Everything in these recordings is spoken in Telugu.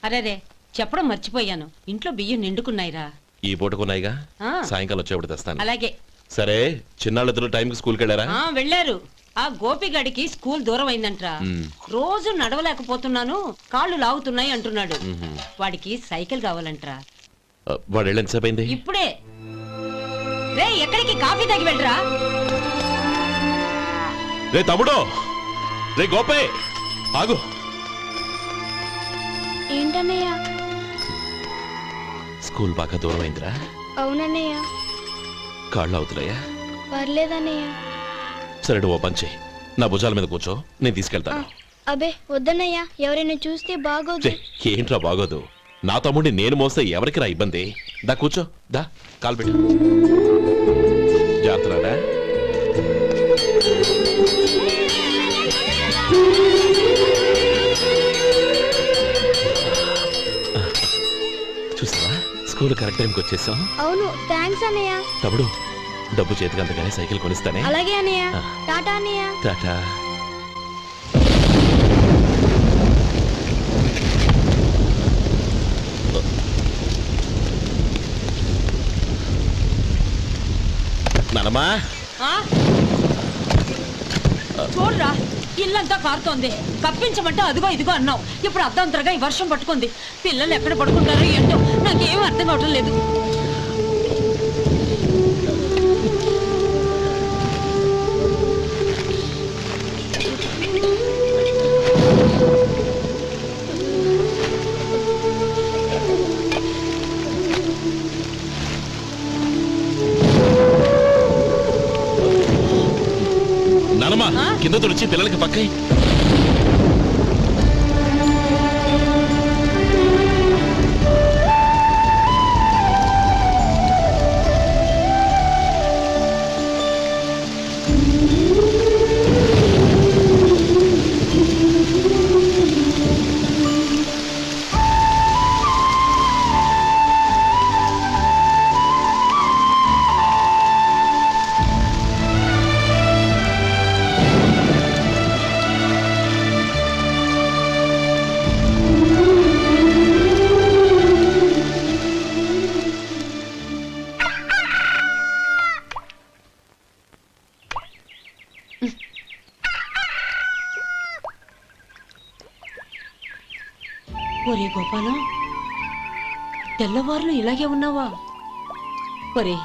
అరేరే చెప్పడం మర్చిపోయాను, ఇంట్లో బియ్యం నిండుకున్నాయిరా. ఈ పూటకున్నాయిగా, సాయంకాలం వచ్చేప్పుడు తెస్తాను. అలాగే. సరే, చిన్నాళ్ళిద్దరు టైంకి స్కూల్కి వెళ్ళారా? వెళ్ళారు. ఆ గోపిగడికి స్కూల్ దూరం అయిందంట్రా. రోజు నడవలేకపోతున్నాను, కాళ్ళు లాగుతున్నాయి అంటున్నాడు. వాడికి సైకిల్ కావాలంట్రా. వాడు వెళ్ళి ఎంతసేపు అయింది? ఇప్పుడే. రే ఎక్కడికి, కాఫీ తాగి వెళ్ళరా. రే తమ్ముడు, రే గోపే ఆగు. ఏంటన్నయ్య? స్కూల్ బాగా దూరం అయిందిరా. అవునన్నయ్య. కాళ్ళు అవుతున్నాయా? పర్లేదన్నయ్య. సరే ఓ పని చెయ్యి, నా భుజాల మీద కూర్చో, నేను తీసుకెళ్తాను. అబే వద్దన్నయ్య, ఎవరైనా చూస్తే బాగోదు. ఏంట్రా బాగోదు? నా తమ్ముడిని నేను మోస్తే ఎవరికి రా ఇబ్బంది? దా కూర్చో, దా కాలు పెట్టు. జాగ్రత్తరా. చూసావా, స్కూల్ కరెక్ట్ టైంకి వచ్చేసాం. అవును, థ్యాంక్స్ అన్నయ్య. తమ్ముడు, డబ్బు చేతికి అంతగానే సైకిల్ కొనిస్తానే. అలాగే అన్నయ్య. టాటా అన్నయ్య. టాటా. నానమ్మా, చూడరా ఇల్లంతా కారుతోంది. కప్పించమంటే అదిగో ఇదిగో అన్నావు, ఇప్పుడు అర్ధంతరగా ఈ వర్షం పట్టుకుంది. పిల్లలు ఎక్కడ పడుకుంటారో ఏంటో నాకేం అర్థం కావటం లేదు. నానమ్మా, కింద తుడిచి పిల్లలకి పక్కై. ఒరే గోపాలం, తెల్లవారులు ఇలాగే ఉన్నావా? ఒరే,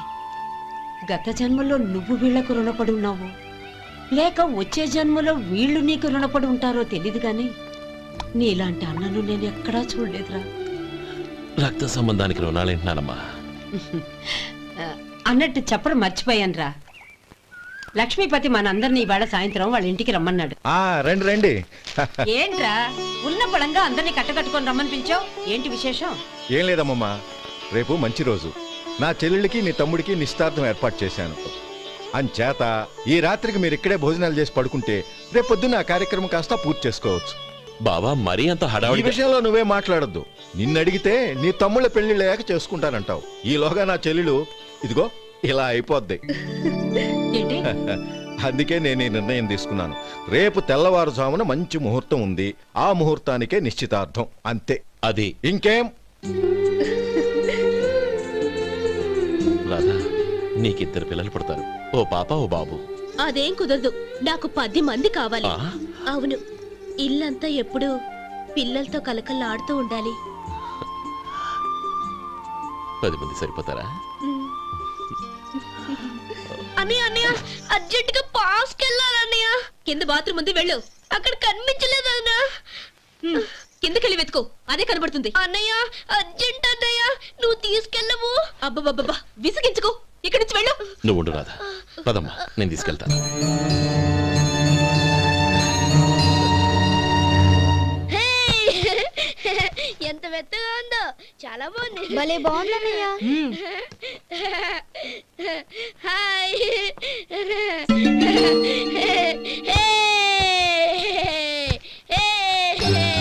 గత జన్మలో నువ్వు వీళ్లకు రుణపడి ఉన్నావు, లేక వచ్చే జన్మలో వీళ్ళు నీకు రుణపడి ఉంటారో తెలీదు గాని నీలాంటి అన్నను నేను ఎక్కడా చూడలేదురా. రక్త సంబంధానికి రుణాలేంటున్నానమ్మా. అన్నట్టు చెప్పడం మర్చిపోయానురా. లక్ష్మీపతి మనందరినీ ఇవాళ సాయంత్రం వాళ్ళ ఇంటికి రమ్మన్నాడు. రండి రండి. ఏంట్రా ఉన్న పడంగా అందరినీ కట్టకట్టుకొని రమ్మని పిలిచావు, ఏంటి విశేషం? ఏం లేదమ్మమ్మా, రేపు మంచి రోజు. నా చెల్లెళ్ళకి నీ తమ్ముడికి నిశ్చితార్థం ఏర్పాటు చేశాను. అంచేత ఈ రాత్రికి మీరు ఇక్కడే భోజనాలు చేసి పడుకుంటే రేపు పొద్దున్న ఆ కార్యక్రమం కాస్త పూర్తి చేసుకోవచ్చు. బావా, మరీ అంత హడావుడి విషయంలో నువ్వే మాట్లాడొద్దు. నిన్ను అడిగితే నీ తమ్ముళ్ళ పెళ్లిళ్ళయ్యాక చేసుకుంటానంటావు. ఈలోగా నా చెల్లెలు ఇదిగో ఇలా అయిపోద్ది. అందుకే నేను ఈ నిర్ణయం తీసుకున్నాను. రేపు తెల్లవారుజామున మంచి ముహూర్తం ఉంది, ఆ ముహూర్తానికే నిశ్చితార్థం, అంతే. అది ఇంకేం? రాధా, నీకిద్దరు పిల్లలు పుడతారు, ఓ పాప ఓ బాబు. అదేం కుదరదు, నాకు 10 మంది కావాలి. అవును, ఇల్లంతా ఎప్పుడు పిల్లలతో కలకల్లాడుతూ ఉండాలి. 10 మంది సరిపోతారా? అన్నయ్య అన్నయ్య, అర్జెంట్ గా పాస్కి వెళ్ళాలన్నయ్య. కింద బాత్రూమ్ ఉంది, వెళ్ళు. అక్కడ కనిపించలేదు అన్న. కిందకెళ్ళి వెతుకో, అదే కనబడుతుంది. అన్నయ్య అర్జెంట్ అన్నయ్య, నువ్వు తీసుకెళ్ళవు. అబ్బబ్బబ్బా, విసిగించుకో, ఇక్కడి నుంచి వెళ్ళు. నువ్వు ఉండు రాధా, పదమ్మా, నేను తీసుకెళ్తాను. ఎంత మెత్తగా ఉందో, చాలా బాగుంది. భలే బాగుంది అన్నయ్య. హాయ్.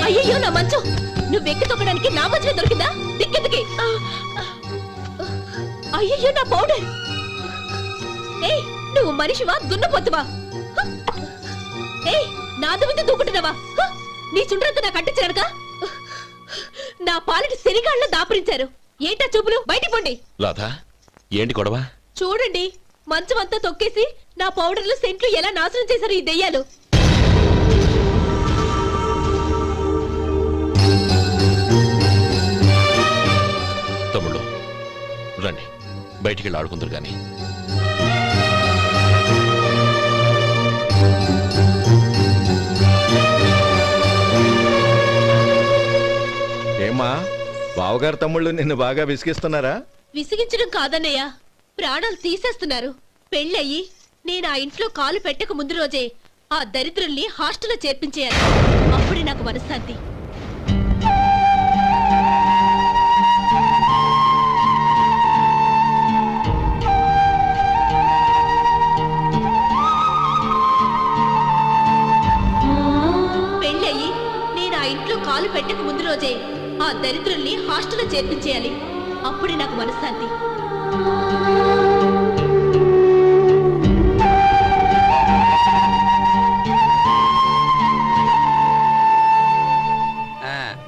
అయ్యో నా మంచం, నువ్వు ఎక్కి తొక్కడానికి నా మంచమే దొరికిందా? దిక్కెందుకి? అయ్యో నా పౌడర్. ఏ నువ్వు మనిషివా దున్నపోతువా? ఏ నాదు మీద దూకుంటున్నావా? నీ చుండ్రంతా నాకు అంటించగలక? నా నా పాలిటి శనిగాళ్ళ దాపురించారు. ఏంటా చూపులు? బయటికి పోండి. రాధా, ఏంటి గొడవ? చూడండి, మంచమంతా తొక్కేసి నా పౌడర్లు సెంట్లు ఎలా నాశనం చేశారు ఈ దెయ్యాలు. తమ్ముళ్ళు రండి, బయటికి వెళ్ళి ఆడుకుందరు గాని. ఏమ్మా, బావగారు తమ్ముళ్ళు నిన్ను బాగా విసిగిస్తున్నారా? విసిగించడం కాదన్నయ్య, ప్రాణాలు తీసేస్తున్నారు. పెళ్ళయి నేను ఆ ఇంట్లో కాలు పెట్టక ముందు రోజే ఆ దరిద్రుల్ని హాస్టల్లో చేర్పించేయాలి. అప్పుడే నాకు మనశ్శాంతి. పెళ్ళయి నేను ఆ ఇంట్లో కాలు పెట్టక ముందు రోజే ఆ దరిద్రుల్ని హాస్టల్లో చేర్పించేయాలి. అప్పుడే నాకు మనశ్శాంతి.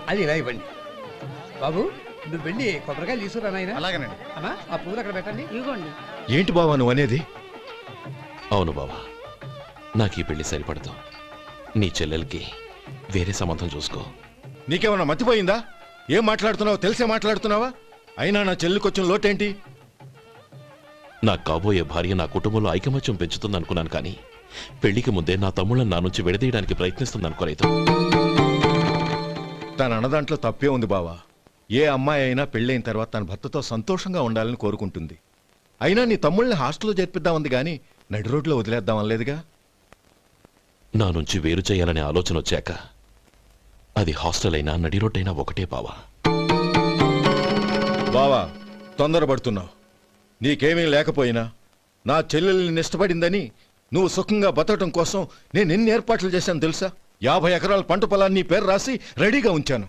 అది ఇలా ఇవ్వండి బాబు. నువ్వు వెళ్ళి కొబ్బరికాయలు తీసుకురా నాయనా. అలాగేనండి. అమ్మా, ఆ పువ్వులు అక్కడ పెట్టండి. ఇవ్వండి. ఏంటి బావా నువ్వు అనేది? అవును బావా, నాకు ఈ పెళ్లి సరిపడదు. నీ చెల్లెలకి వేరే సంబంధం చూసుకో. నీకేమన్నా మతిపోయిందా? ఏం మాట్లాడుతున్నావో తెలిసే మాట్లాడుతున్నావా? అయినా నా చెల్లికొచ్చిన లోటేంటి? నా కాబోయే భార్య నా కుటుంబంలో ఐకమత్యం పెంచుతుంది అనుకున్నాను, కానీ పెళ్లికి ముందే నా తమ్ముళ్ళని నా నుంచి విడదీయడానికి ప్రయత్నిస్తుంది అనుకోలేదు. తన అన్నదాంట్లో తప్పే ఉంది బావా. ఏ అమ్మాయి అయినా పెళ్ళైన తర్వాత తన భర్తతో సంతోషంగా ఉండాలని కోరుకుంటుంది. అయినా నీ తమ్ముళ్ళని హాస్టల్లో చేర్పిద్దామంది కానీ నడి రోడ్లో వదిలేద్దాం అనలేదుగా. నా నుంచి వేరు చేయాలనే ఆలోచన వచ్చాక అది హాస్టల్ అయినా నడి రోడ్డైనా ఒకటే బావా. బావా, తొందరపడుతున్నావు. నీకేమీ లేకపోయినా నా చెల్లెల్ని ఇష్టపడిందని నువ్వు సుఖంగా బతకటం కోసం నేను ఎన్ని ఏర్పాట్లు చేశాను తెలుసా? 50 ఎకరాల పంట పొలాన్ని నీ పేరు రాసి రెడీగా ఉంచాను.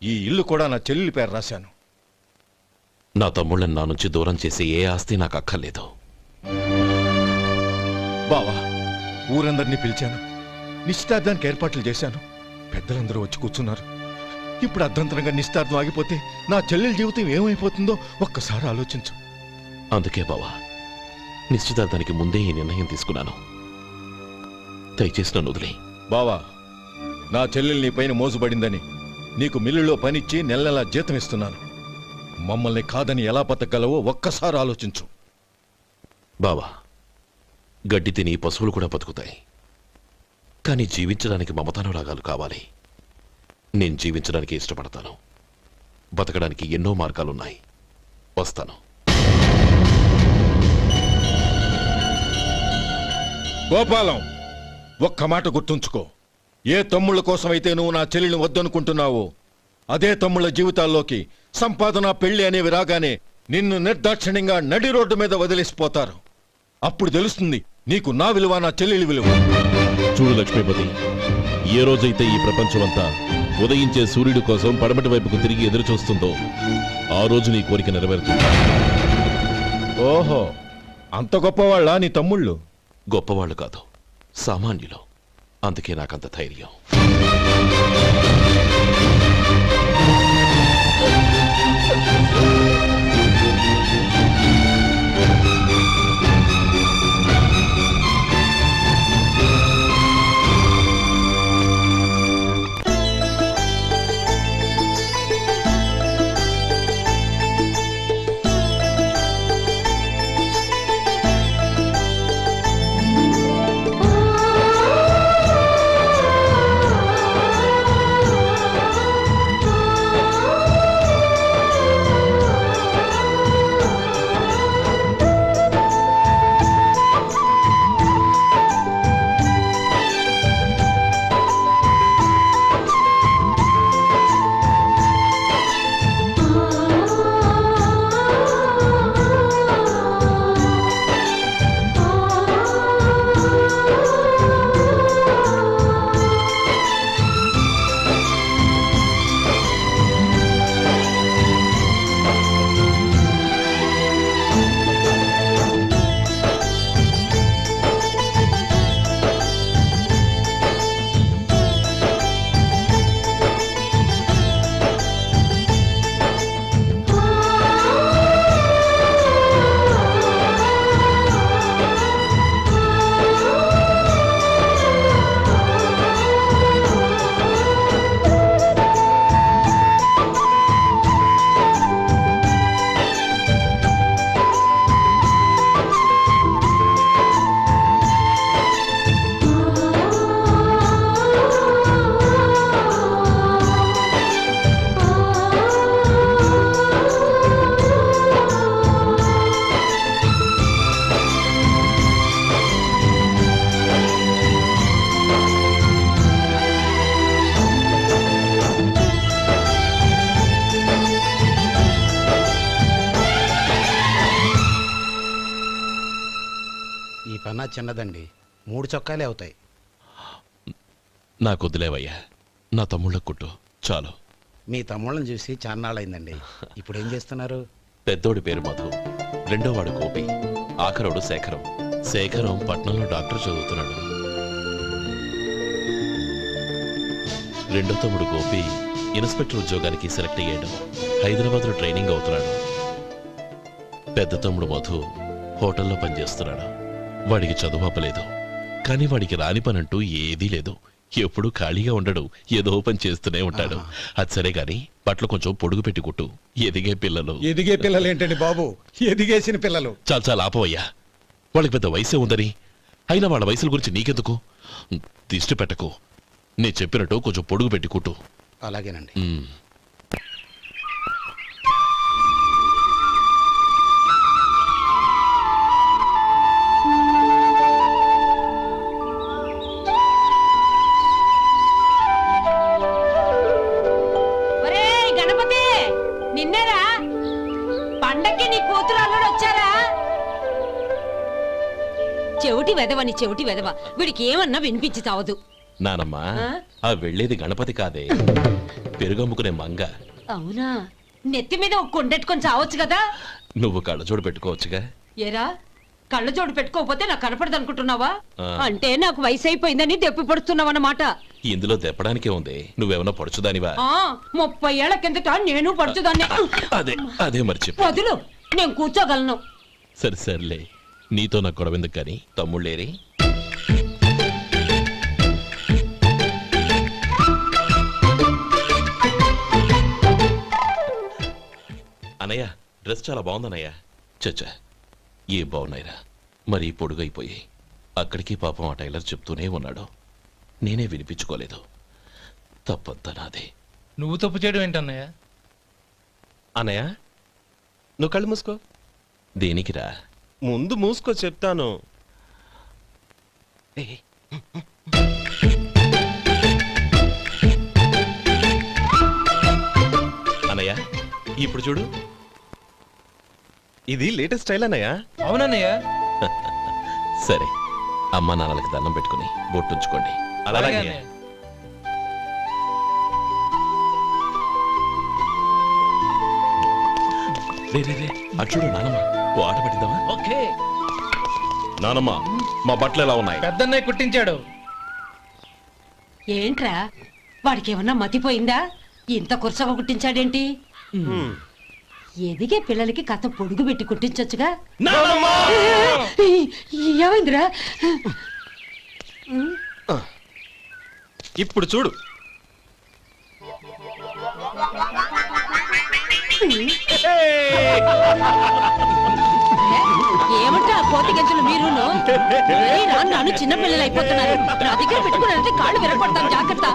ఈ ఇల్లు కూడా నా చెల్లెలి పేరు రాశాను. నా తమ్ముళ్ళని నా నుంచి దూరం చేసే ఏ ఆస్తి నాకు అక్కర్లేదు. బావా, ఊరందరినీ పిలిచాను, నిశ్చితార్థానికి ఏర్పాట్లు చేశాను. పెద్దలందరూ వచ్చి కూర్చున్నారు. ఇప్పుడు అర్ధంతరంగా నిశ్చితార్థం ఆగిపోతే నా చెల్లెలి జీవితం ఏమైపోతుందో ఒక్కసారి ఆలోచించు. అందుకే బావా, నిశ్చితార్థానికి ముందే ఈ నిర్ణయం తీసుకున్నాను. దయచేసి నన్ను వదిలే. బావా, నా చెల్లెలు నీ పైన మోసుబడిందని నీకు మిల్లులో పనిచ్చి నెల నెలా జీతం ఇస్తున్నాను. మమ్మల్ని కాదని ఎలా బతకగలవో ఒక్కసారి ఆలోచించు. బావా, గడ్డి తిని పశువులు కూడా బతుకుతాయి, కానీ జీవించడానికి మమతానురాగాలు కావాలి. నేను జీవించడానికి ఇష్టపడతాను. బతకడానికి ఎన్నో మార్గాలున్నాయి. వస్తాను. గోపాలం, ఒక్క మాట గుర్తుంచుకో. ఏ తమ్ముళ్ళ కోసమైతే నువ్వు నా చెల్లిని వద్దనుకుంటున్నావో అదే తమ్ముళ్ళ జీవితాల్లోకి సంపాదన, పెళ్లి అనేవి రాగానే నిన్ను నిర్దాక్షిణ్యంగా నడి రోడ్డు మీద వదిలేసిపోతారు. అప్పుడు తెలుస్తుంది నీకు నా విలువ, నా చెల్లెలి విలువ. చూడు లక్ష్మీపతి, ఏ రోజైతే ఈ ప్రపంచమంతా ఉదయించే సూర్యుడి కోసం పడమటి వైపుకు తిరిగి ఎదురు చూస్తుందో ఆ రోజు నీ కోరిక నెరవేరుతుంది. ఓహో, అంత గొప్పవాళ్ళ నీ తమ్ముళ్ళు? గొప్పవాళ్ళు కాదు, సామాన్యులు. అందుకే నాకంత ధైర్యం. చిన్నదండి, 3 చొక్కాలే అవుతాయి. నాకు వదిలేవయ్యా, నా తమ్ముళ్ళ కుట్టు చాలు. మీ తమ్ముళ్ళని చూసి చాన్నాళ్ళైందండి. ఇప్పుడు ఏం చేస్తున్నారు? పెద్దోడి పేరు మధు, రెండోవాడు గోపి, ఆఖరోడు శేఖరం. శేఖరం పట్నంలో డాక్టర్ చదువుతున్నాడు. రెండో తమ్ముడు గోపి ఇన్స్పెక్టర్ ఉద్యోగానికి సెలెక్ట్ అయ్యాడు, హైదరాబాద్లో ట్రైనింగ్ అవుతున్నాడు. పెద్ద తమ్ముడు మధు హోటల్లో పనిచేస్తున్నాడు. వాడికి చదువు అప్పలేదు, కానీ వాడికి రాని పనంటూ ఏదీ లేదు. ఎప్పుడూ ఖాళీగా ఉండడు, ఏదో పని చేస్తూనే ఉంటాడు. అది సరే గాని బట్టలు కొంచెం పొడుగు పెట్టి కుట్టు. ఎదిగే పిల్లలు. ఎదిగే పిల్లలు ఏంటండి బాబు, ఎదిగేసిన పిల్లలు. చాలా చాలా ఆపవయ్యా, వాళ్ళకి పెద్ద వయసే ఉందని. అయినా వాళ్ళ వయసుల గురించి నీకెందుకు? దిష్టి పెట్టకు. నేను చెప్పినట్టు కొంచెం పొడుగు పెట్టి కుట్టు. అలాగేనండి. నిన్నేరా పండక్కి నీ కూతురు అల్లుడు వచ్చారా? చెవిటి వెదవని చెవిటి వెదవ, వీడికి ఏమన్నా వినిపించి చావదు. నానమ్మా, ఆ వెళ్ళేది గణపతి కాదే, పెరుగమ్ముకునే మంగ. అవునా? నెత్తి మీద ఒక కొండెట్టుకొని చావచ్చు కదా. నువ్వు కళ్ళజోడు పెట్టుకోవచ్చుగా. ఏరా, కళ్ళజోడు పెట్టుకోకపోతే నాకు కనపడదు అనుకుంటున్నావా? అంటే నాకు వయసు అయిపోయిందని దెప్పి పడుతున్నావన్నమాట. ఇందులో దెప్పడానికే ఉంది. నువ్వేమన్నా పడుచుదానివా? 30 ఏళ్ల కిందట నేను పడుచుదాన్ని. అదే మరి చెప్పు. వదులు, నేను కూర్చోగలను. సరే సర్లే, నీతో నాకు గొడవ ఎందుకు కానీ. తమ్ముళ్ళేరి? అనయ్య, డ్రెస్ చాలా బాగుందన్నయ్య. చచ్చా, ఏ బాగున్నాయిరా, మరీ పొడుగైపోయి. అక్కడికి పాపం ఆ టైలర్ చెప్తూనే ఉన్నాడు, నేనే వినిపించుకోలేదు. తప్పంతా నాదే. నువ్వు తప్పు చేయడం ఏంటన్నయ్య? అన్నయ్య, నువ్వు కళ్ళు మూసుకో. దేనికిరా? ముందు మూసుకో చెప్తాను. అన్నయ్య, ఇప్పుడు చూడు. ఇది లేటెస్ట్ స్టైల్ అన్నయ్య. అవునన్నయ్య. సరే, అమ్మా నాన్నలకి దండం పెట్టుకుని బొట్టుంచుకోండి. అలాగే. అటు చూడు నానమ్మ, ఓ ఆట పట్టిద్దామా? ఓకే. నానమ్మ, మా బట్టలు ఎలా ఉన్నాయి? పెద్దన్నయ్య కుట్టించాడు. ఏంట్రా, వాడికి ఏమన్నా మతిపోయిందా? ఇంత కుర్చగా కుట్టించాడేంటి? ఎదిగే పిల్లలకి కథ పొడుగు పెట్టి కుట్టించొచ్చుగా. ఏమైందిరా? ఇప్పుడు చూడు. ఏమంటా కోతి గంజలు మీరు? నన్ను చిన్న పిల్లలు అయిపోతున్నారు. నా దగ్గర పెట్టుకున్నారంటే కాళ్ళు విరగొడతాను, జాగ్రత్త.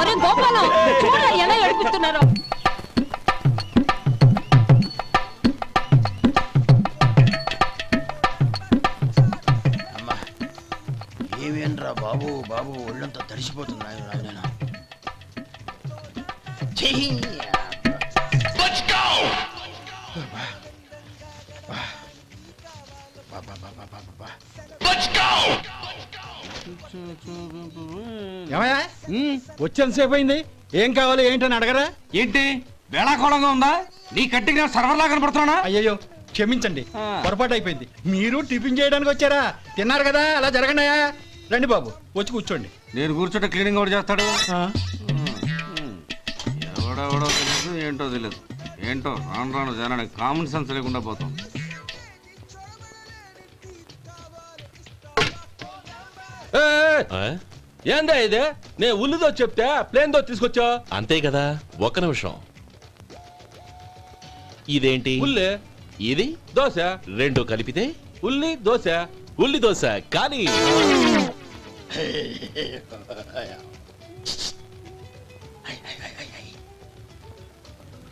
ఒరే గోపాలం, చూడరా ఎలా ఏడిపిస్తున్నారో. ఏమేంట్రా బాబు, బాబు ఒళ్ళంతా తడిసిపోతున్నాయి. వచ్చేంతసేపు అయింది, ఏం కావాలి ఏంటని అడగరా? ఏంటి వేళాకోళంగా ఉందా? నీ కట్టిగా సర్వర్లా కనపడుతున్నా? అయ్యో క్షమించండి, పొరపాటు అయిపోయింది. మీరు టిఫిన్ చేయడానికి వచ్చారా? తిన్నారు కదా, అలా జరగండియా. రండి బాబు, వచ్చి కూర్చోండి. నేను కూర్చోట క్లీనింగ్ కూడా చేస్తాడు. ఎవడెవడో తెలియదు, ఏంటో తెలియదు. ఏంటో రాను రాను జనానికి కామన్ సెన్స్ లేకుండా పోతాం. ఏందా ఇదే? నేను ఉల్లిదో చెప్తే ప్లేన్ దో తీసుకొచ్చా. అంతే కదా. ఒక్క నిమిషం. ఇదేంటి? ఉల్లి. ఇది దోశ. రెండు కలిపితే ఉల్లి దోశ. ఉల్లి దోశ. కానీ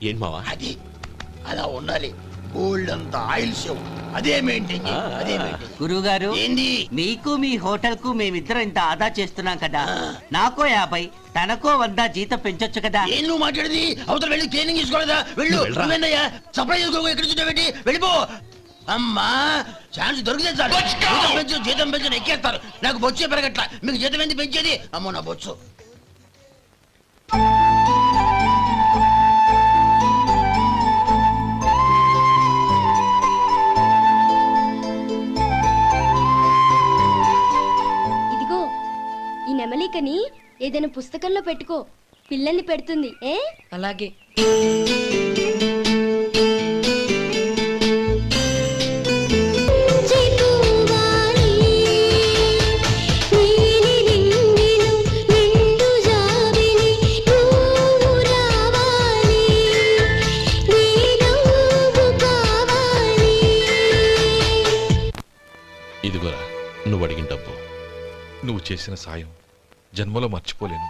ఏం మావా? అది అలా ఉండాలి. గోల్డ్ అంత ఆయిల్ షో అదే మెయింటైన్ అదే మెయింటైన్. గురువు గారు, ఏంది? మీకు మీ హోటల్ కు మేమిద్దరం ఇంత ఆదా చేస్తున్నాం కదా, నాకో 50 తనకో 100 జీతం పెంచొచ్చు కదా. ఏం నువ్వు మాట్లాడేది? అవతల వెళ్ళి ట్రైనింగ్ తీసుకోలేదా? వెళ్ళు. నువ్వేందయ్యా సప్లై చేసుకో, ఎక్కడ చూడబెట్టి వెళ్ళిపో. అమ్మా ఛాన్స్ దొరికితే చాలు. జీతం పెంచు ఎక్కేస్తారు. నాకు బొచ్చే పెరగట్ల. మీకు జీతం ఎందుకు పెంచేది? అమ్మో నా బొచ్చు. ఇదిగో ఈ నెమలికని ఏదైనా పుస్తకంలో పెట్టుకో, పిల్లల్ని పెడుతుంది. అలాగే. ఇదిగోరా నువ్వు అడిగిన డబ్బు. నువ్వు చేసిన సాయం జన్మలో మర్చిపోలేను.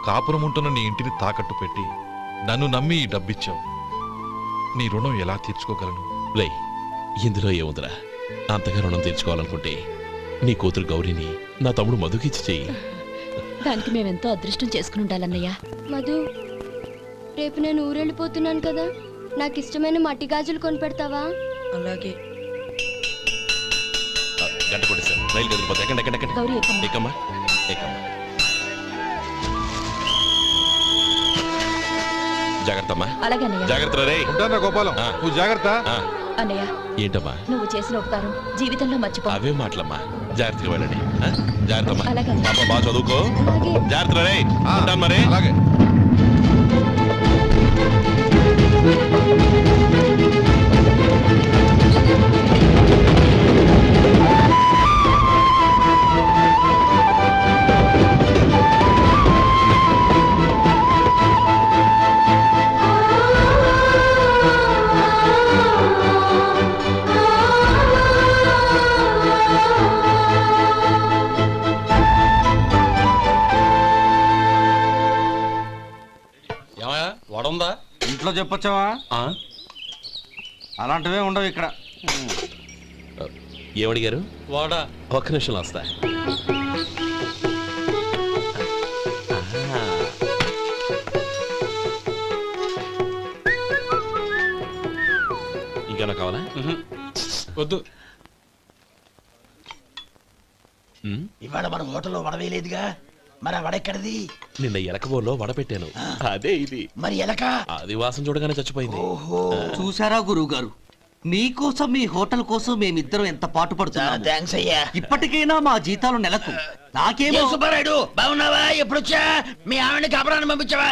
కాపురం ఉంటున్న నీ ఇంటిని తాకట్టు పెట్టి నన్ను నమ్మి ఈ డబ్బిచ్చావు. నీ రుణం ఎలా తీర్చుకోగలను? రేయ్, ఇందులో ఏముందిరా? అంతగా రుణం తీర్చుకోవాలనుకుంటే నీ కూతురు గౌరీని నా తమ్ముడు మధుకిచ్చి చెయ్యి. దానికి మేమెంతో అదృష్టం చేసుకుని ఉండాలన్నయ్య. మధు, రేపు నేను ఊరెళ్ళిపోతున్నాను కదా, నాకు ఇష్టమైన మట్టి గాజులు కొని పెడతావా? అలాగే. గంట కొట్టేశాను. రైలు కదిలిపోతే ఎక్కమ్మా. జాగ్రత్తమ్మా. జాగ్రత్త రే. ఉంటానా గోపాలం? నువ్వు జాగ్రత్త. అన్నయ్య, ఏంటమ్మా నువ్వు చేసిన ఉపకారం జీవితంలో మర్చిపో. అవే మాటలమ్మా. జాగ్రత్తగా వెళ్ళండి. జాగ్రత్తమ్మా. అలాగే. పాప బాగా చదువుకో. జాగ్రత్త రే. ఉంటాను మరి. అలాగే. వడుందా? ఇంట్లో చెప్పొచ్చావా? అలాంటివే ఉండవు ఇక్కడ. ఏమడిగారు? వాడా. ఒక్క నిమిషంలో వస్తా. ఇంకేనా కావాలా? వద్దు. ఇవాళ మన హోటల్లో వడవేయలేదుగా, మరి ఆ వడ ఎక్కడిది? నిన్న ఎలకబోలో వడ పెట్టాను. అదే ఇది. మరి ఎలక? అది వాసన చూడగానే చచ్చిపోయింది. చూసారా గురువు గారు, మీకోసం మీ హోటల్ కోసం మేమిద్దరం ఎంత పాటు పడుతున్నాం. థాంక్స్ అయ్యా. ఇప్పటికైనా మా జీతాలు నెలకు నాకేమో. సుబ్బారాయుడు బాగున్నావా? ఎప్పుడొచ్చా? మీ ఆవిడని కబరాన్ని పంపించావా?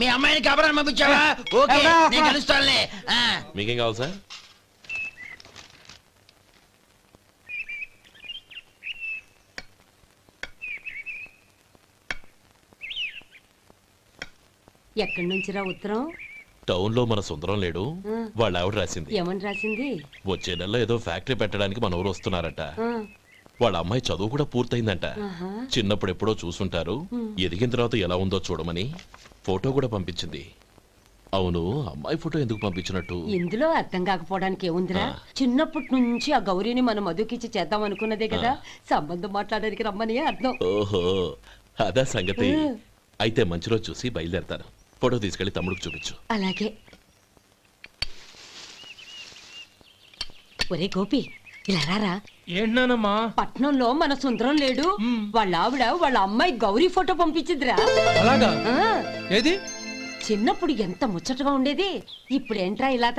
మీ అమ్మాయిని కబరాన్ని పంపించావా? ఓకే, నేను కలుస్తానులే. మీకేం కావాలి సార్? ఎక్కడి నుంచిరా ఉత్తరం? టౌన్ లో మన సుందరం లేడు, వాళ్ళ ఆవిడ రాసింది. ఏమని రాసింది? వచ్చే నెలలో ఏదో ఫ్యాక్టరీ పెట్టడానికి మన ఊరు వస్తున్నారట. వాళ్ళ అమ్మాయి చదువు కూడా పూర్తయిందంట. చిన్నప్పుడు ఎప్పుడో చూసుంటారు, ఎదిగిన తర్వాత ఎలా ఉందో చూడమని ఫోటో కూడా పంపించింది. అవును, అమ్మాయి ఫోటో ఎందుకు పంపించినట్టు? ఇందులో అర్థం కాకపోవడానికి ఏముందిరా? చిన్నప్పటి నుంచి ఆ గౌరీని మనం మధుకిచ్చి చేద్దాం అనుకున్నదే కదా, సంబంధం మాట్లాడడానికి రమ్మని అర్థం. ఓహో, అదా సంగతి. అయితే మంచి రోజు చూసి బయలుదేరతాను. ఫోటో తీసుకెళ్లి తమ్ముడికి చూపించు. అలాగే. ఒరే గోపి, ఇలా రారా. ఏంటన్నానమ్మా? పట్నంలో మన సుందరం లేడు, వాళ్ళ ఆవిడ వాళ్ళ అమ్మాయి గౌరీ ఫోటో పంపించిద్రా. అలాగా? ఏది? చిన్నప్పుడు ఎంత ముచ్చటగా ఉండేది, ఇప్పుడు ఏంట్రా ఇలా